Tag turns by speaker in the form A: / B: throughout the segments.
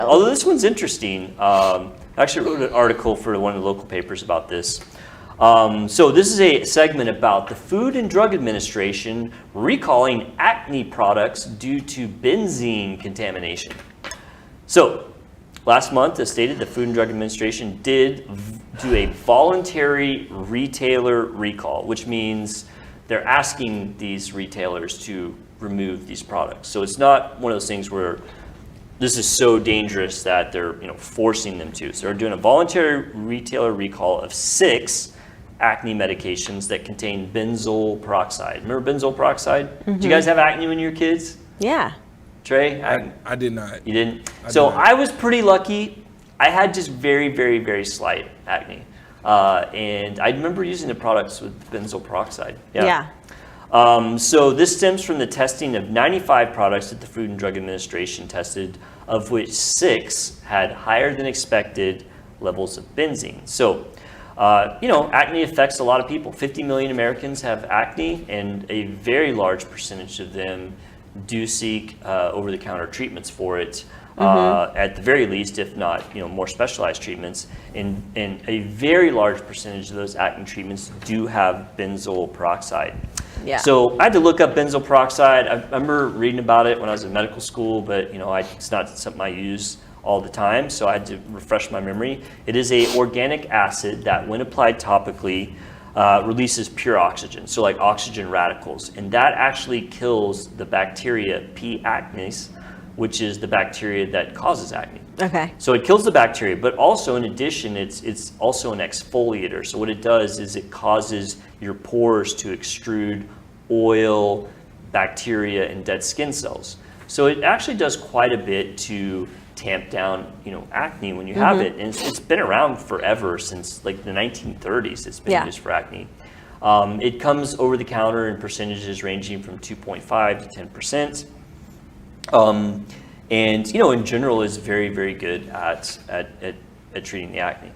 A: Although this one's interesting. I actually wrote an article for one of the local papers about this. So this is a segment about the Food and Drug Administration recalling acne products due to benzene contamination. So last month, as stated, the Food and Drug Administration did do a voluntary retailer recall, which means they're asking these retailers to remove these products. So it's not one of those things where this is so dangerous that they're forcing them to. So they're doing a voluntary retailer recall of 6 acne medications that contain benzoyl peroxide. Remember benzoyl peroxide? Mm-hmm. Did you guys have acne when you were kids?
B: Yeah.
A: Trey?
C: I did not.
A: You didn't? I was pretty lucky. I had just very, very, very slight acne. And I remember using the products with benzoyl peroxide.
B: Yeah.
A: So this stems from the testing of 95 products that the Food and Drug Administration tested, of which 6 had higher than expected levels of benzene. So, acne affects a lot of people. 50 million Americans have acne, and a very large percentage of them do seek over-the-counter treatments for it, at the very least, if not more specialized treatments. And a very large percentage of those acne treatments do have benzoyl peroxide.
B: Yeah.
A: So I had to look up benzoyl peroxide. I remember reading about it when I was in medical school, but it's not something I use all the time, so I had to refresh my memory. It is a organic acid that, when applied topically, releases pure oxygen, so like oxygen radicals, and that actually kills the bacteria P. acnes, which is the bacteria that causes acne.
B: Okay.
A: So it kills the bacteria, but also in addition, it's also an exfoliator. So what it does is it causes your pores to extrude oil, bacteria, and dead skin cells. So it actually does quite a bit to tamp down, acne when you have it. And it's been around forever, since like the 1930s. It's been used for acne. It comes over the counter in percentages ranging from 2.5 to 10%. And in general is very, very good at treating the acne.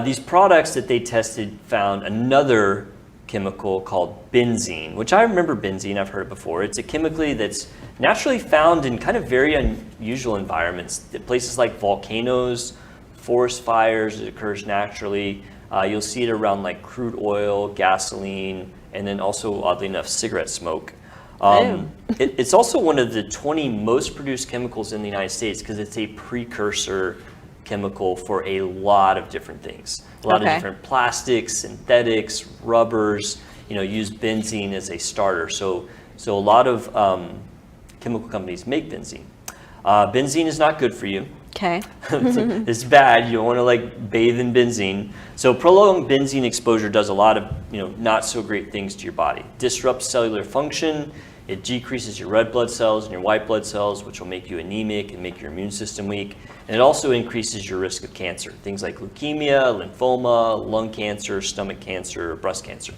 A: These products that they tested found another chemical called benzene, which I remember benzene, I've heard it before. It's a chemical that's naturally found in kind of very unusual environments, places like volcanoes, forest fires. It occurs naturally. You'll see it around like crude oil, gasoline, and then also, oddly enough, cigarette smoke. It's also one of the 20 most produced chemicals in the United States because it's a precursor chemical for a lot of different things. A lot of different plastics, synthetics, rubbers, use benzene as a starter. So a lot of chemical companies make benzene. Benzene is not good for you.
B: Okay.
A: It's bad. You don't want to bathe in benzene. So prolonged benzene exposure does a lot of not so great things to your body. Disrupts cellular function. It decreases your red blood cells and your white blood cells, which will make you anemic and make your immune system weak. And it also increases your risk of cancer, things like leukemia, lymphoma, lung cancer, stomach cancer, breast cancer.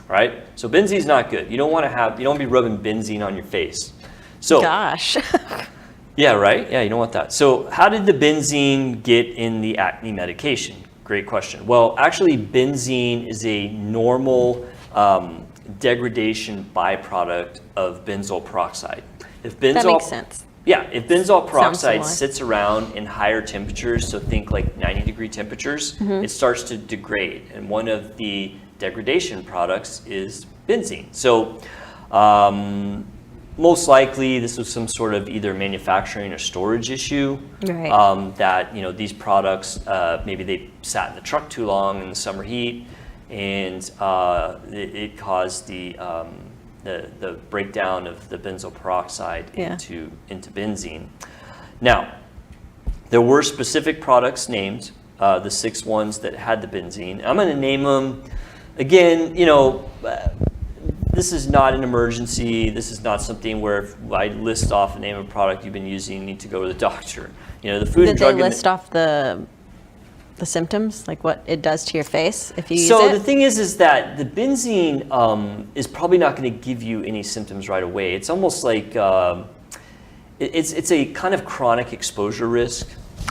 A: All right. So benzene is not good. You don't want to be rubbing benzene on your face. So.
B: Gosh.
A: Yeah, right? Yeah, you don't want that. So how did the benzene get in the acne medication? Great question. Well, actually, benzene is a normal degradation byproduct of benzoyl peroxide.
B: That makes sense.
A: Yeah, if benzoyl peroxide sits around in higher temperatures, so think like 90-degree temperatures, it starts to degrade. And one of the degradation products is benzene. So most likely, this was some sort of either manufacturing or storage issue.
B: Right.
A: That these products maybe they sat in the truck too long in the summer heat, and it caused the breakdown of the benzoyl peroxide into benzene. Now, there were specific products named, the 6 ones that had the benzene. I'm going to name them again. This is not an emergency. This is not something where if I list off the name of a product you've been using, you need to go to the doctor. The Food and Drug.
B: Did they list off the symptoms, like what it does to your face if you use it?
A: So the thing is that the benzene is probably not going to give you any symptoms right away. It's almost like it's a kind of chronic exposure risk.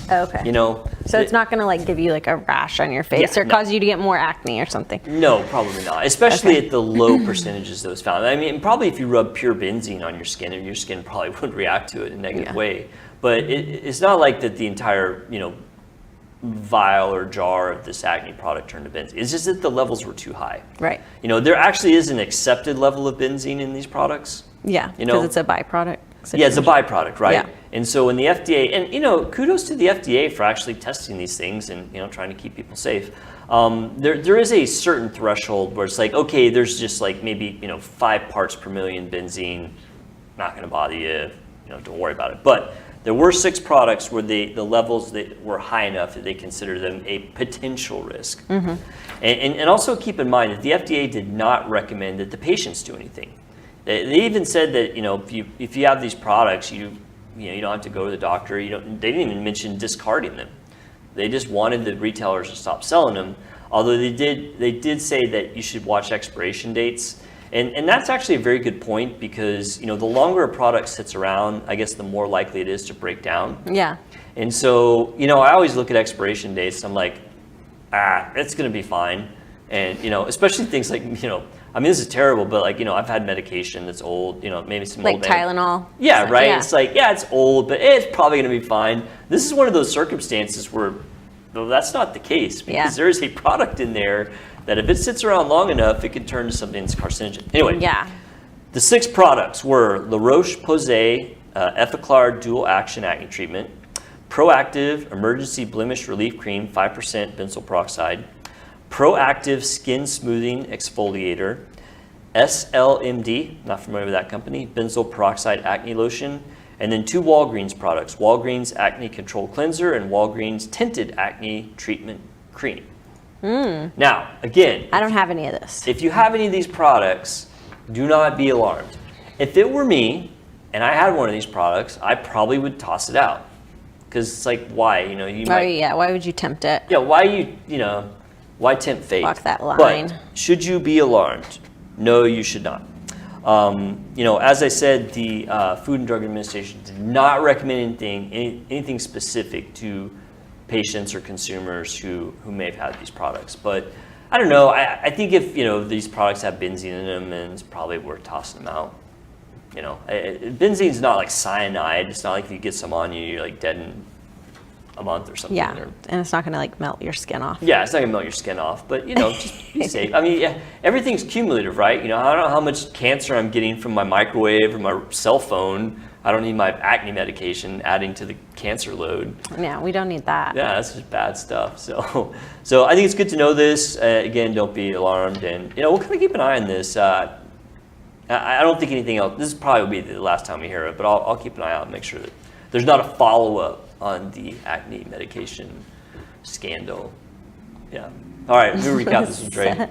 B: Okay.
A: You know,
B: So it's not going to like give you like a rash on your face
A: Yeah,
B: or
A: no.
B: cause you to get more acne or something.
A: No, probably not. Especially
B: Okay.
A: at the low percentages that was found. I mean, probably if you rub pure benzene on your skin, and your skin probably wouldn't react to it in a negative
B: Yeah.
A: way. But it's not like that the entire, you know, vial or jar of this acne product turned to benzene. It's just that the levels were too high.
B: Right.
A: You know, there actually is an accepted level of benzene in these products.
B: Yeah.
A: You know,
B: Because it's a byproduct.
A: Yeah, it's a
B: situation.
A: byproduct, right?
B: Yeah.
A: And so when the FDA, and you know, kudos to the FDA for actually testing these things and, you know, trying to keep people safe. There is a certain threshold where it's like, okay, there's just like maybe, you know, 5 parts per million benzene, not going to bother you, you know, don't worry about it. But there were 6 products where the levels that were high enough that they considered them a potential risk. And also keep in mind that the FDA did not recommend that the patients do anything. They even said that, you know, if you have these products, you don't have to go to the doctor. They didn't even mention discarding them. They just wanted the retailers to stop selling them. Although they did say that you should watch expiration dates. And that's actually a very good point because, you know, the longer a product sits around, I guess the more likely it is to break down.
B: Yeah.
A: And so, you know, I always look at expiration dates. I'm like, it's going to be fine. And, you know, especially things like, you know, I mean, this is terrible, but like, you know, I've had medication that's old, you know, maybe some
B: Like
A: old
B: Tylenol.
A: Yeah,
B: So,
A: right.
B: yeah.
A: It's like, yeah, it's old, but it's probably going to be fine. This is one of those circumstances where, though, that's not the case because
B: Yeah.
A: there is a product in there that if it sits around long enough, it could turn to something that's carcinogen. Anyway,
B: Yeah.
A: the 6 products were La Roche-Posay Effaclar Dual Action Acne Treatment, Proactive Emergency Blemish Relief Cream, 5% benzoyl peroxide, Proactive Skin Smoothing Exfoliator, SLMD, not familiar with that company, benzoyl peroxide acne lotion, and then 2 Walgreens products, Walgreens Acne Control Cleanser and Walgreens Tinted Acne Treatment Cream. Now, again,
B: I don't have any of this.
A: if you have any of these products, do not be alarmed. If it were me and I had one of these products, I probably would toss it out. Because it's like, why? You know, you
B: Oh,
A: might,
B: yeah. Why would you tempt it?
A: yeah, why you know, why tempt fate?
B: Walk that line.
A: But should you be alarmed? No, you should not. You know, as I said, the Food and Drug Administration did not recommend anything specific to patients or consumers who may have had these products. But I don't know. I think if, you know, these products have benzene in them, and it's probably worth tossing them out. You know, benzene's not like cyanide. It's not like if you get some on you, you're like dead in a month or something.
B: Yeah.
A: Or,
B: And it's not going to like melt your skin off.
A: yeah, it's not gonna melt your skin off, but you know, just be safe. I mean, yeah, everything's cumulative, right? You know, I don't know how much cancer I'm getting from my microwave or my cell phone. I don't need my acne medication adding to the cancer load.
B: Yeah. We don't need that.
A: Yeah, that's just bad stuff. So I think it's good to know this. Again, don't be alarmed, and you know, we'll kind of keep an eye on this. I don't think anything else. This probably will be the last time we hear it, but I'll keep an eye out and make sure that there's not a follow-up on the acne medication scandal. Yeah. All right, let me recap this one, Trey.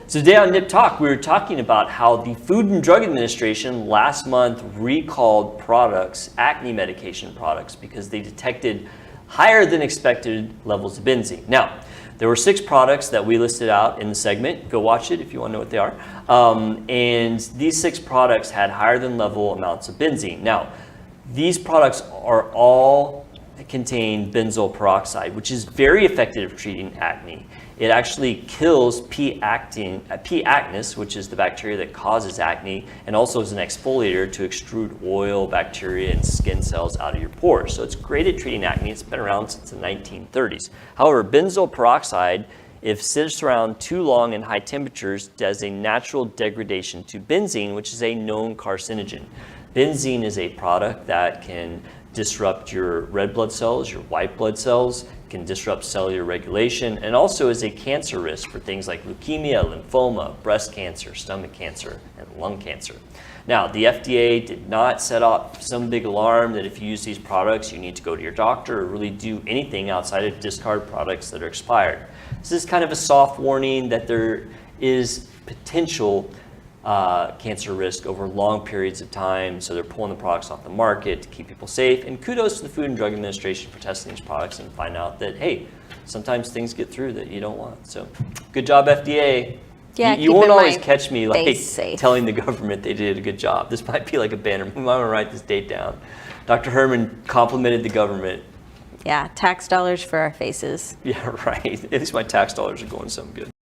A: So today on Nip Talk, we were talking about how the Food and Drug Administration last month recalled products, acne medication products, because they detected higher than expected levels of benzene. Now, there were 6 products that we listed out in the segment. Go watch it if you want to know what they are. And these 6 products had higher than level amounts of benzene. Now, these products are all contain benzoyl peroxide, which is very effective at treating acne. It actually kills P. acnes, which is the bacteria that causes acne, and also is an exfoliator to extrude oil, bacteria, and skin cells out of your pores. So it's great at treating acne. It's been around since the 1930s. However, benzoyl peroxide, if sits around too long in high temperatures, does a natural degradation to benzene, which is a known carcinogen. Benzene is a product that can disrupt your red blood cells, your white blood cells, can disrupt cellular regulation, and also is a cancer risk for things like leukemia, lymphoma, breast cancer, stomach cancer, and lung cancer. Now, the FDA did not set up some big alarm that if you use these products, you need to go to your doctor or really do anything outside of discard products that are expired. This is kind of a soft warning that there is potential cancer risk over long periods of time, so they're pulling the products off the market to keep people safe. And kudos to the Food and Drug Administration for testing these products and find out that, hey, sometimes things get through that you don't want. So good job, FDA.
B: Yeah,
A: you
B: keep
A: won't
B: in
A: always
B: mind,
A: catch me like
B: stay safe.
A: telling the government they did a good job. This might be like a banner. We might want to write this date down. Dr. Hermann complimented the government
B: Yeah, tax dollars for our faces.
A: Yeah, right. At least my tax dollars are going something good.